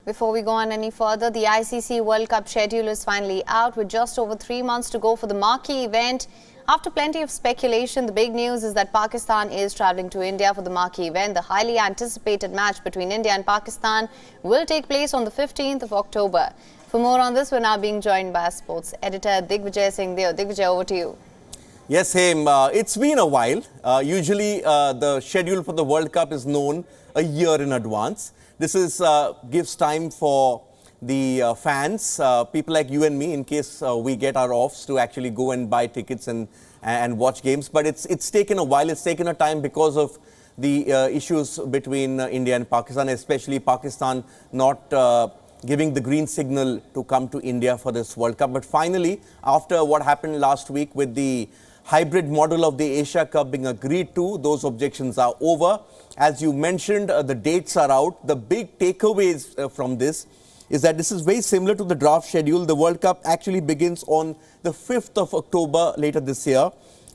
Before we go on any further, the ICC World Cup schedule is finally out with just over 3 months to go for the marquee event. After plenty of speculation, the big news is that Pakistan is travelling to India for the marquee event. The highly anticipated match between India and Pakistan will take place on the 15th of October. For more on this, we're now being joined by our sports editor Digvijay Singh Deo. Digvijay, over to you. Yes, Haim, it's been a while. Usually the schedule for the World Cup is known a year in advance. This gives time for the fans, people like you and me, in case we get our offs, to actually go and buy tickets and watch games. But it's taken a while. It's taken a time because of the issues between India and Pakistan, especially Pakistan not giving the green signal to come to India for this World Cup. But finally, after what happened last week with the hybrid model of the Asia Cup being agreed to, those objections are over. As you mentioned, the dates are out. The big takeaways from this is that this is very similar to the draft schedule. The World Cup actually begins on the 5th of October later this year.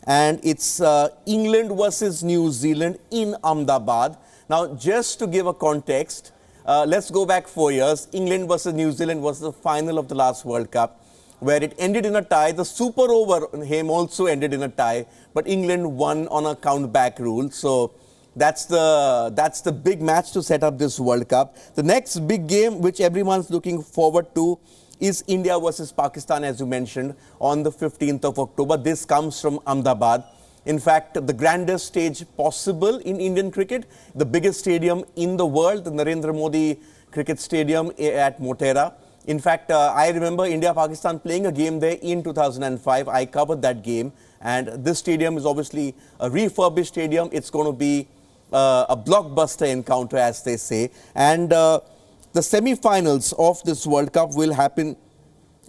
And it's England versus New Zealand in Ahmedabad. Now, just to give a context, let's go back 4 years. England versus New Zealand was the final of the last World Cup, where it ended in a tie. The super over game also ended in a tie, but England won on a count-back rule. So that's the big match to set up this World Cup. The next big game, which everyone's looking forward to, is India versus Pakistan, as you mentioned, on the 15th of October. This comes from Ahmedabad. In fact, the grandest stage possible in Indian cricket, the biggest stadium in the world, the Narendra Modi Cricket Stadium at Motera. In fact, I remember India-Pakistan playing a game there in 2005. I covered that game. And this stadium is obviously a refurbished stadium. It's going to be a blockbuster encounter, as they say. And the semi-finals of this World Cup will happen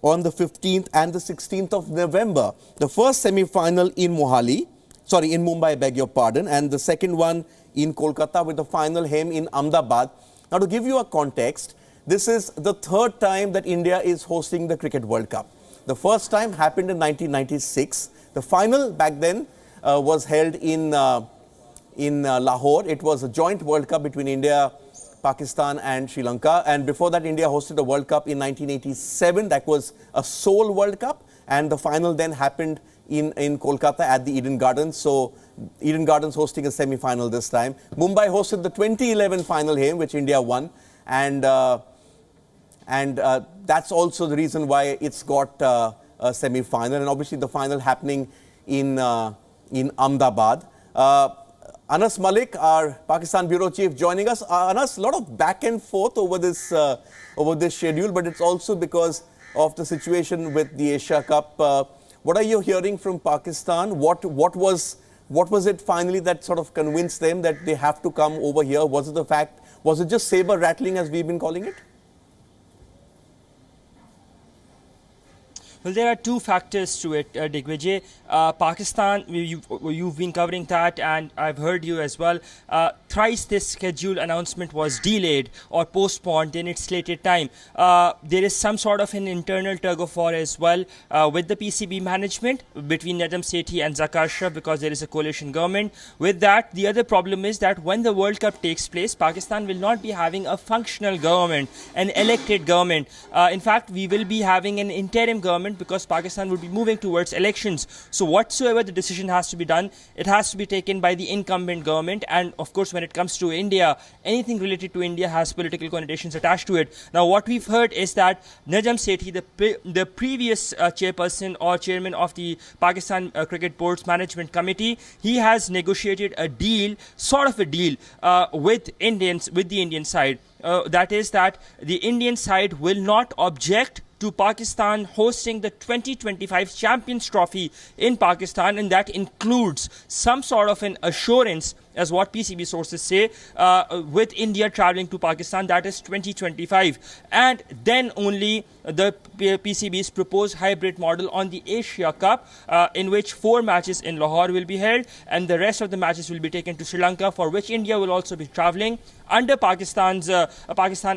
on the 15th and the 16th of November. The first semi-final in Mumbai, beg your pardon, and the second one in Kolkata, with the final home in Ahmedabad. Now, to give you a context, this is the third time that India is hosting the Cricket World Cup. The first time happened in 1996. The final back then was held in Lahore. It was a joint World Cup between India, Pakistan and Sri Lanka. And before that, India hosted a World Cup in 1987. That was a Seoul World Cup. And the final then happened in Kolkata at the Eden Gardens. So Eden Gardens hosting a semi-final this time. Mumbai hosted the 2011 final game, which India won. And that's also the reason why it's got a semi-final, and obviously the final happening in Ahmedabad. Anas Malik, our Pakistan bureau chief, joining us. Anas, a lot of back and forth over this schedule, but it's also because of the situation with the Asia Cup. What are you hearing from Pakistan? What was it finally that sort of convinced them that they have to come over here? Was it just saber rattling, as we've been calling it? Well, there are two factors to it, Digvijay. Pakistan, you've been covering that, and I've heard you as well. Thrice this schedule announcement was delayed or postponed in its slated time. There is some sort of an internal tug-of-war as well with the PCB management between Najam Sethi and Zakir Ashraf, because there is a coalition government. With that, the other problem is that when the World Cup takes place, Pakistan will not be having a functional government, an elected government. In fact, we will be having an interim government, because Pakistan will be moving towards elections. So whatsoever the decision has to be done, it has to be taken by the incumbent government. And of course, when it comes to India, anything related to India has political connotations attached to it. Now, what we've heard is that Najam Sethi, the previous chairperson or chairman of the Pakistan Cricket Board's Management Committee, he has negotiated a deal, sort of a deal, with the Indian side. That is that the Indian side will not object to Pakistan hosting the 2025 Champions Trophy in Pakistan, and that includes some sort of an assurance, as what PCB sources say, with India travelling to Pakistan, that is 2025. And then only the PCB's proposed hybrid model on the Asia Cup, in which 4 matches in Lahore will be held, and the rest of the matches will be taken to Sri Lanka, for which India will also be travelling under Pakistan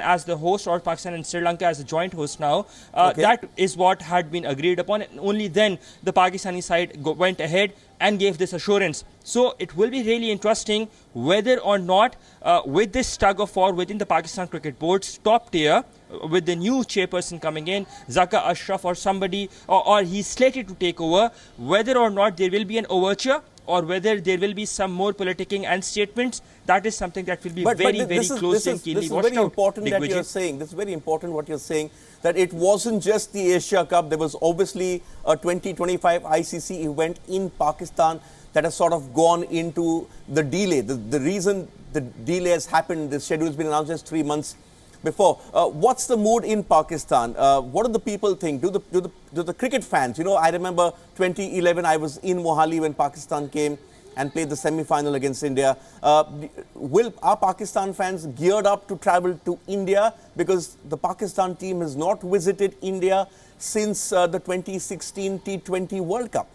as the host, or Pakistan and Sri Lanka as a joint host now. That is what had been agreed upon, and only then the Pakistani side went ahead and gave this assurance. So it will be really interesting whether or not with this tug of war within the Pakistan Cricket Board's top tier, with the new chairperson coming in, Zaka Ashraf or somebody, or he's slated to take over, whether or not there will be an overture or whether there will be some more politicking and statements, that is something that will be very closely and keenly watched out. This is very important that you're saying. This is very important what you're saying, that it wasn't just the Asia Cup. There was obviously a 2025 ICC event in Pakistan that has sort of gone into the delay. The reason the delay has happened, the schedule has been announced just 3 months before. What's the mood in Pakistan? What do the people think? Do the cricket fans? You know, I remember 2011, I was in Mohali when Pakistan came and played the semi-final against India. Are Pakistan fans geared up to travel to India? Because the Pakistan team has not visited India since the 2016 T20 World Cup.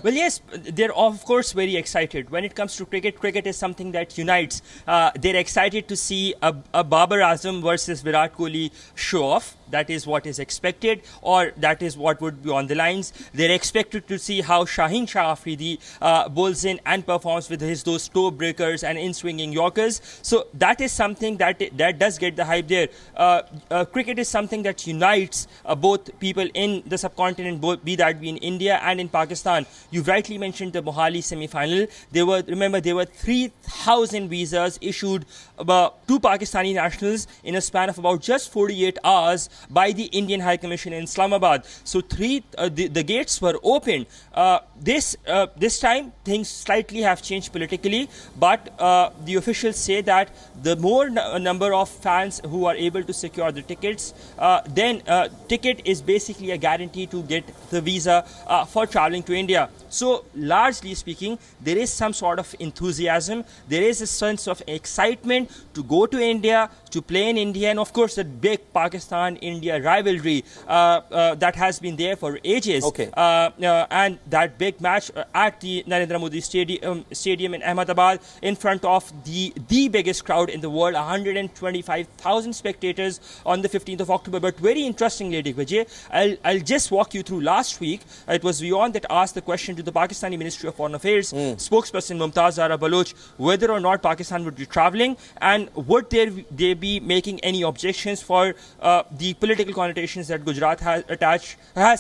Well, yes, they're of course very excited. When it comes to cricket, cricket is something that unites. They're excited to see a Babar Azam versus Virat Kohli show off. That is what is expected, or that is what would be on the lines. They're expected to see how Shaheen Shah Afridi bowls in and performs with those toe breakers and in-swinging Yorkers. So that is something that does get the hype there. Cricket is something that unites both people in the subcontinent, be that in India and in Pakistan. You rightly mentioned the Mohali semi-final. There were 3,000 visas issued to Pakistani nationals in a span of about just 48 hours by the Indian High Commission in Islamabad. So the gates were opened. This time things slightly have changed politically, but the officials say that the more number of fans who are able to secure the tickets, then ticket is basically a guarantee to get the visa for traveling to India. So largely speaking, there is some sort of enthusiasm. There is a sense of excitement to go to India, to play in India, and of course that big Pakistan-India rivalry that has been there for ages. Okay. And that big match at the Narendra Modi Stadium in Ahmedabad in front of the biggest crowd in the world, 125,000 spectators on the 15th of October. But very interestingly, Vijay, I'll just walk you through last week. It was WION that asked the question to the Pakistani Ministry of Foreign Affairs spokesperson Mumtaz Zahra Baloch whether or not Pakistan would be travelling, and would they be making any objections for the political connotations that Gujarat has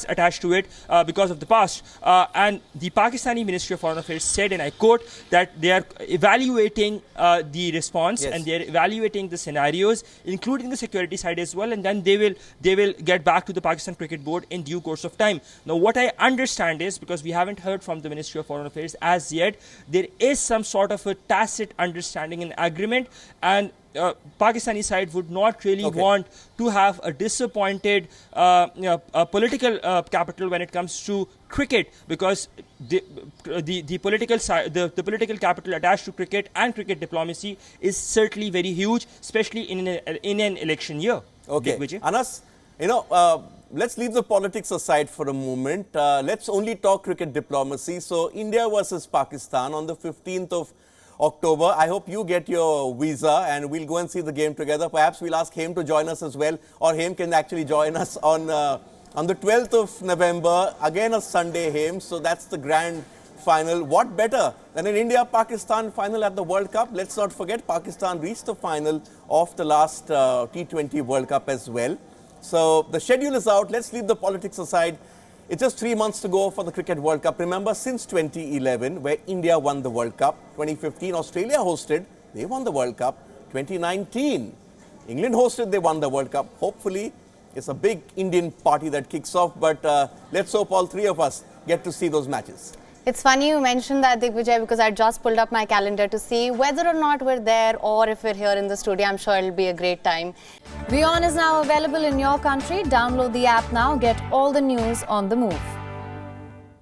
attached to it because of the past. And the Pakistani Ministry of Foreign Affairs said, and I quote, that they are evaluating the response, yes, and they are evaluating the scenarios, including the security side as well, and then they will get back to the Pakistan Cricket Board in due course of time. Now, what I understand is, because we haven't heard from the Ministry of Foreign Affairs as yet, there is some sort of a tacit understanding and agreement, and Pakistani side would not really want to have a disappointed political capital when it comes to cricket, because the political side, the political capital attached to cricket and cricket diplomacy is certainly very huge, especially in an election year. Okay, Anas, you know, let's leave the politics aside for a moment. Let's only talk cricket diplomacy. So India versus Pakistan on the 15th of October. I hope you get your visa and we'll go and see the game together. Perhaps we'll ask Haim to join us as well, or Haim can actually join us on the 12th of November, again a Sunday, Haim. So that's the grand final. What better than an India-Pakistan final at the World Cup? Let's not forget Pakistan reached the final of the last T20 World Cup as well. So the schedule is out. Let's leave the politics aside. It's just 3 months to go for the Cricket World Cup. Remember, since 2011, where India won the World Cup, 2015, Australia hosted, they won the World Cup. 2019, England hosted, they won the World Cup. Hopefully, it's a big Indian party that kicks off, but let's hope all three of us get to see those matches. It's funny you mentioned that, Digvijay, because I just pulled up my calendar to see whether or not we're there or if we're here in the studio. I'm sure it'll be a great time. WION is now available in your country. Download the app now. Get all the news on the move.